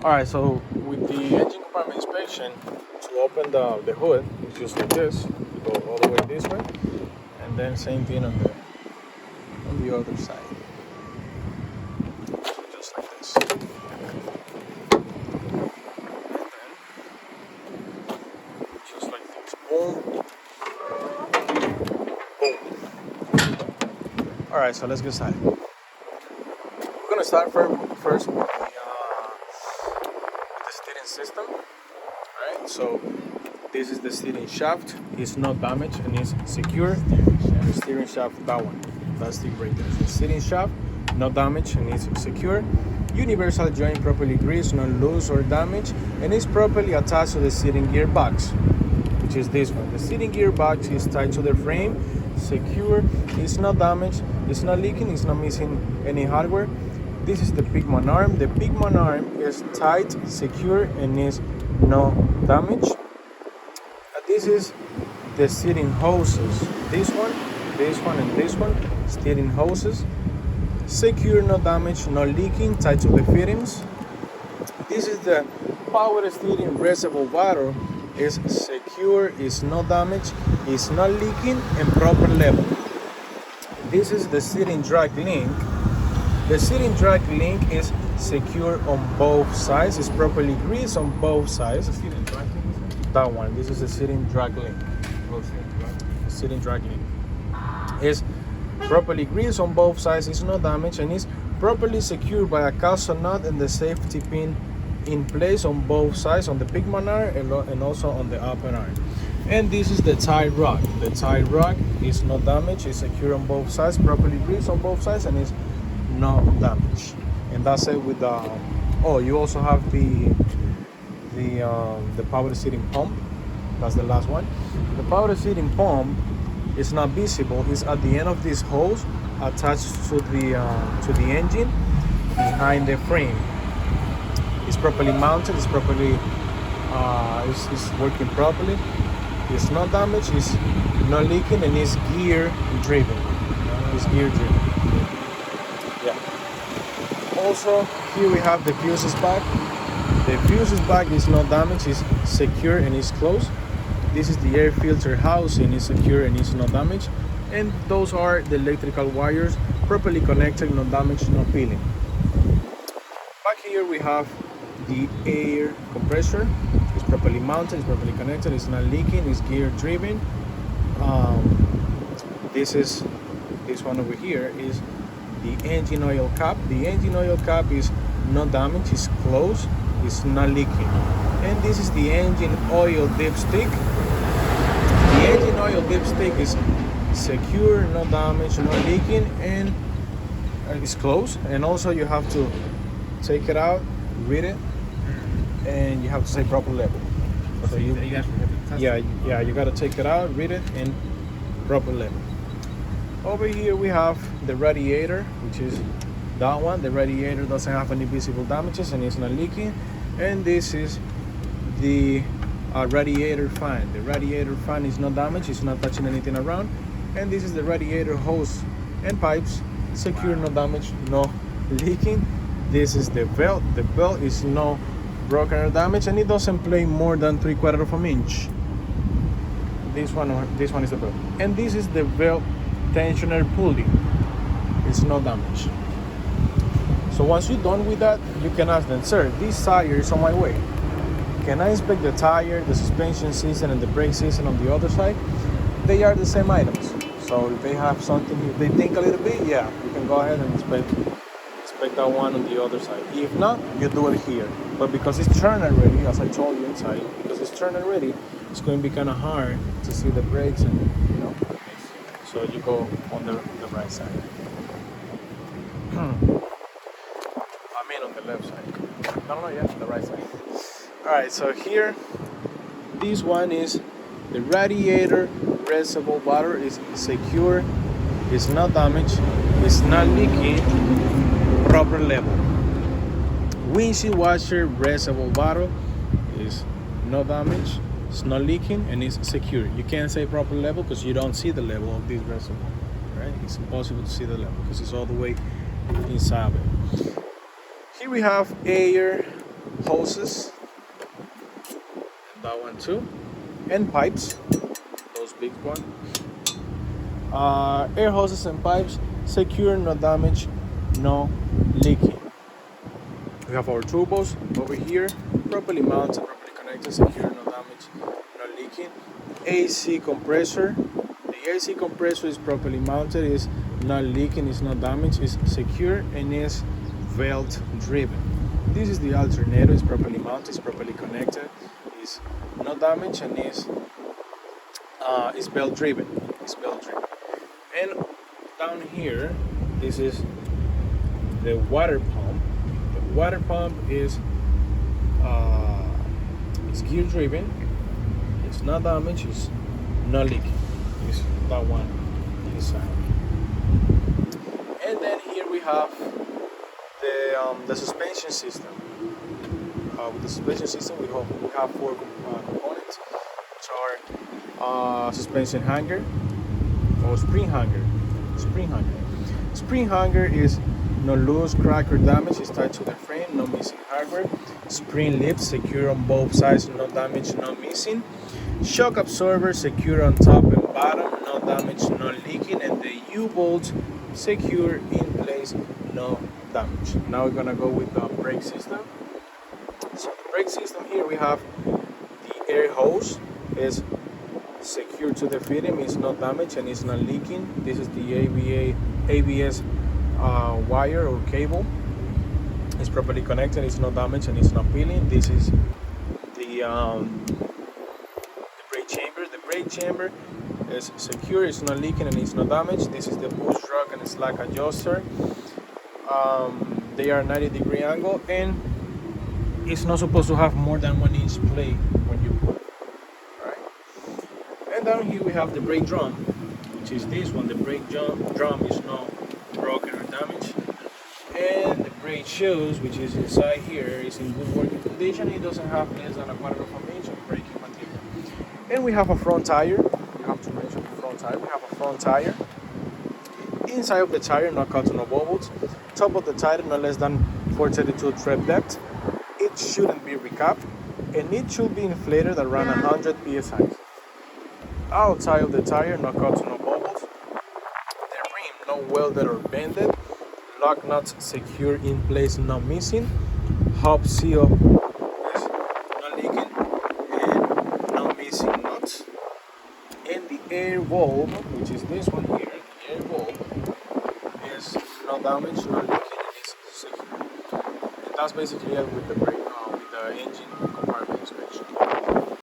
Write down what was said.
Alright, so with the engine compartment inspection, to open the hood, it's just like this. You go all the way this way, and then same thing on the other side. Just like this. And then, just like this. Boom. Boom. Alright, so let's get started. We're gonna start first with the steering system. Alright, so this is the steering shaft. It's not damaged and it's secure. And the steering shaft, that one, that's the right there. The steering shaft, not damaged and it's secure. Universal joint properly greased, not loose or damaged, and is properly attached to the steering gearbox, which is this one. The steering gearbox is tied to the frame, secure. It's not damaged. It's not leaking. It's not missing any hardware. This is the pigman arm. The pigman arm is tight, secure, and is no damage. This is the steering hoses. This one, and this one. Steering hoses. Secure, no damage, no leaking, tied to the fittings. This is the power steering reservoir valve. Is secure, is no damage, is not leaking, and proper level. This is the steering drag link. The steering drag link is secure on both sides. It's properly greased on both sides. That one. This is the steering drag link. Steering drag link is properly greased on both sides. It's no damage and is properly secured by a castle nut and the safety pin in place on both sides, on the pigman arm and also on the upper arm. And this is the tie rod. The tie rod is not damaged. It's secure on both sides, properly greased on both sides, and is no damage. And that's it with the. Oh, you also have the power steering pump. That's the last one. The power steering pump is not visible. It's at the end of this hose attached to the engine behind the frame. It's properly mounted. It's properly it's working properly. It's not damaged. It's not leaking, and it's gear driven. It's gear driven. Yeah. Also, here we have the fuses back. The fuses back is not damaged. It's secure and it's closed. This is the air filter housing. It's secure and it's not damaged. And those are the electrical wires, properly connected, no damage, no peeling. Back here we have the air compressor. It's properly mounted, it's properly connected, it's not leaking, it's gear driven. This one over here is the engine oil cap. The engine oil cap is not damaged, it's closed, it's not leaking. And this is the engine oil dipstick. The engine oil dipstick is secure, no damage, no leaking, and it's closed. And also you have to take it out, read it, and you have to say proper level. So you actually have to test it. Yeah, you got to take it out, read it, and proper level. Over here we have the radiator, which is that one. The radiator doesn't have any visible damages and it's not leaking. And this is the radiator fan. The radiator fan is not damaged, it's not touching anything around. And this is the radiator hose and pipes, secure, no damage, no leaking. This is the belt. The belt is no broken or damaged, and it doesn't play more than 3/4 of an inch. This one is the belt. And this is the belt tensioner pulley. It's no damage. So once you're done with that, you can ask them, sir, this tire is on my way. Can I inspect the tire, the suspension system, and the brake system on the other side? They are the same items. So if they have something, if they think a little bit, yeah, you can go ahead and inspect that one on the other side. If not, you do it here. But because it's turned already, as I told you inside, because it's turned already, it's going to be kind of hard to see the brakes and, you know. So you go on the right side. I mean on the left side. No, yeah, the right side. Alright, so here, this one is the radiator reservoir water is secure, it's not damaged, it's not leaking, proper level. Windshield washer reservoir bottle is no damage, it's not leaking, and it's secure. You can't say proper level because you don't see the level of this reservoir, right? It's impossible to see the level because it's all the way inside of it. Here we have air hoses, and that one too, and pipes, those big ones. Air hoses and pipes, secure, no damage, no leaking. We have our turbos over here, properly mounted, properly connected, secure, no damage, no leaking. AC compressor. The AC compressor is properly mounted, is not leaking, is not damaged, is secure, and is belt driven. This is the alternator, is properly mounted, is properly connected, is not damaged, and is belt driven. Is belt driven. And down here, this is the water pump. The water pump is gear driven. It's not damaged. It's not leaking. It's that one inside. And then here we have the suspension system. With the suspension system, we have four components, which are suspension hanger or spring hanger. Spring hanger is no loose, crack, or damage. It's tied to the frame, no missing hardware. Spring lips secure on both sides, no damage, no missing. Shock absorber secure on top and bottom, no damage, no leaking. And the U-bolts secure in place, no damage. Now we're gonna go with the brake system. So the brake system here, we have the air hose is secure to the fitting, it's not damaged and it's not leaking. This is the ABS wire or cable. It's properly connected, it's not damaged and it's not peeling. This is the brake chamber. The brake chamber is secure, it's not leaking and it's not damaged. This is the push rod and slack adjuster. They are 90-degree angle, and it's not supposed to have more than 1 inch play when you pull. Alright. And down here we have the brake drum, which is this one. The brake drum is not broken or damaged. And the brake shoes, which is inside here, is in good working condition. It doesn't have less than a quarter of an inch of braking material. And we have a front tire. You have to mention the front tire. We have a front tire. Inside of the tire, no cuts, no bubbles. Top of the tire, no less than 432 tread depth. It shouldn't be recapped, and it should be inflated around 100 psi. Outside of the tire, no cuts, no bubbles. The rim, no welded or bended. Lock nuts secure in place, no missing. Hub seal is not leaking and no missing nuts. And the air valve, which is this one here, the air valve is no damage, no leaking, and is secure. And that's basically it with the engine compartment inspection.